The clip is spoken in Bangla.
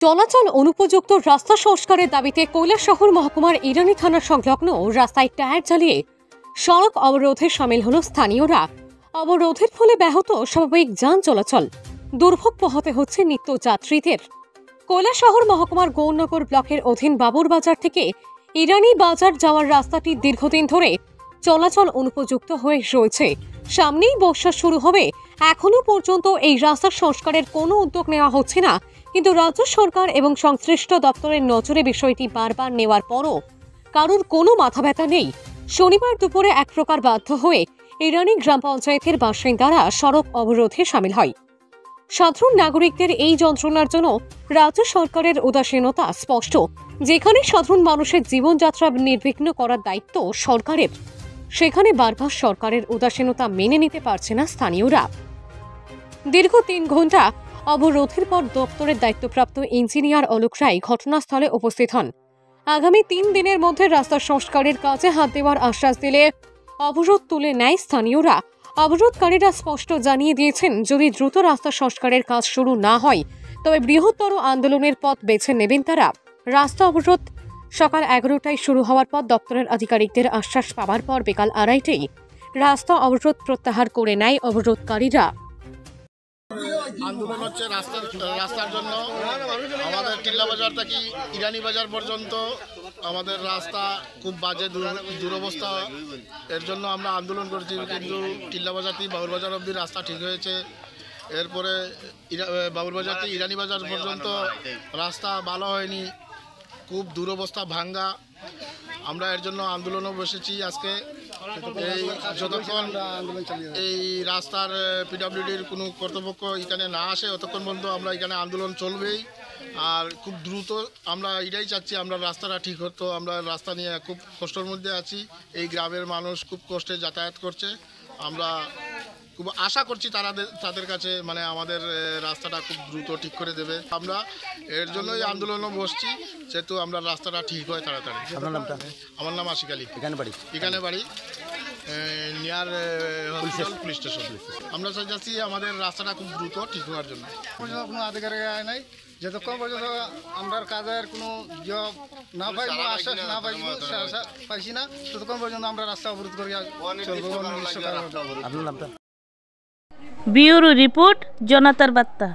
চলাচল অনুপযুক্ত রাস্তা সংস্কারের দাবিতে কৈলাসহর মহকুমার ইরানি থানা সংলগ্ন রাস্তায় টায়ার জ্বালিয়ে সড়ক অবরোধে সামিল হল স্থানীয়রা। অবরোধের ফলে ব্যাহত স্বাভাবিক যান চলাচল, দুর্ভোগ পোহাতে হচ্ছে নিত্যযাত্রীদের। কৈলাসহর মহকুমার গৌরনগর ব্লকের অধীন বাবুরবাজার থেকে ইরানি বাজার যাওয়ার রাস্তাটি দীর্ঘদিন ধরে চলাচল অনুপযুক্ত হয়ে রয়েছে। সামনেই বর্ষা শুরু হবে, এখনো পর্যন্ত এই রাস্তা সংস্কারের কোনো উদ্যোগ নেওয়া হচ্ছে না। কিন্তু রাজ্য সরকার এবং সংশ্লিষ্ট দপ্তরের নজরে বিষয়টি বারবার নেওয়ার পরও কারোর কোনো মাথা ব্যথা নেই। শনিবার দুপুরে এক প্রকার বাধ্য হয়ে ইরানি গ্রাম পঞ্চায়েতের বাসিন্দারা সড়ক অবরোধে সামিল হয়। সাধারণ নাগরিকদের এই যন্ত্রণার জন্য রাজ্য সরকারের উদাসীনতা স্পষ্ট। যেখানে সাধারণ মানুষের জীবনযাত্রা নির্বিঘ্ন করার দায়িত্ব সরকারের, সেখানে বারবার সরকারের উদাসীনতা মেনে নিতে পারছে না স্থানীয়রা। দীর্ঘ ৩ ঘণ্টা অবরোধের পর দপ্তরের দায়িত্বপ্রাপ্ত ইঞ্জিনিয়ার অলোক রায় ঘটনাস্থলে উপস্থিত হন। আগামী ৩ দিনের মধ্যে রাস্তা সংস্কারের কাজে হাত দেওয়ার আশ্বাস দিলে অবরোধ তুলে নেয় স্থানীয়রা। অবরোধকারীরা স্পষ্ট জানিয়ে দিয়েছেন, যদি দ্রুত রাস্তা সংস্কারের কাজ শুরু না হয় তবে বৃহত্তর আন্দোলনের পথ বেছে নেবেন তারা। রাস্তা অবরোধ সকাল 11টায় শুরু হওয়ার পর দপ্তরের আধিকারিকদের আশ্বাস পাওয়ার পর বিকাল 2:30টায় রাস্তা অবরোধ প্রত্যাহার করে নেয় অবরোধকারীরা। আন্দোলন হচ্ছে রাস্তার জন্য। আমাদের টিল্লা বাজার থেকে ইরানি বাজার পর্যন্ত আমাদের রাস্তা খুব বাজে দুরবস্থা। এর জন্য আমরা আন্দোলন করছি, কিন্তু টিল্লা বাজার থেকে বাবুরবাজার অবধি রাস্তা ঠিক হয়েছে। এরপরে বাবুরবাজার থেকে ইরানি বাজার পর্যন্ত রাস্তা ভালো হয়নি, খুব দুরবস্থা, ভাঙ্গা। আমরা এর জন্য আন্দোলনও বসেছি আজকে। যতক্ষণ এই রাস্তার পিডব্লিউডির কোনো কর্তৃপক্ষ এখানে না আসে ততক্ষণ পর্যন্ত আমরা এখানে আন্দোলন চলবেই। আর খুব দ্রুত আমরা এটাই চাচ্ছি, আমরা রাস্তাটা ঠিক হতো। আমরা রাস্তা নিয়ে খুব কষ্টের মধ্যে আছি। এই গ্রামের মানুষ খুব কষ্টে যাতায়াত করছে। আমরা খুব আশা করছি তাদের কাছে আমাদের রাস্তাটা খুব দ্রুত ঠিক করে দেবে। আমরা এর জন্যই আন্দোলনও বসছি, যেহেতু আমরা রাস্তাটা ঠিক হয় তাড়াতাড়ি। আপনার নামটা? আমার নাম আশিক আলী। এখানে বাড়ি নিয়ার পুলিশ স্টেশন। আমরা চাইছি আমাদের রাস্তাটা খুব দ্রুত ঠিক হওয়ার জন্য। কোনো আধিকারিক নাই, যতক্ষণ পর্যন্ত আমরা কাজের কোনো জব না পাই, আশ্বাস না পাইছি না, ততক্ষণ পর্যন্ত আমরা রাস্তা অবরোধ করি চলবো। আপনার নামটা? ব্যুরো রিপোর্ট, জনতার বার্তা।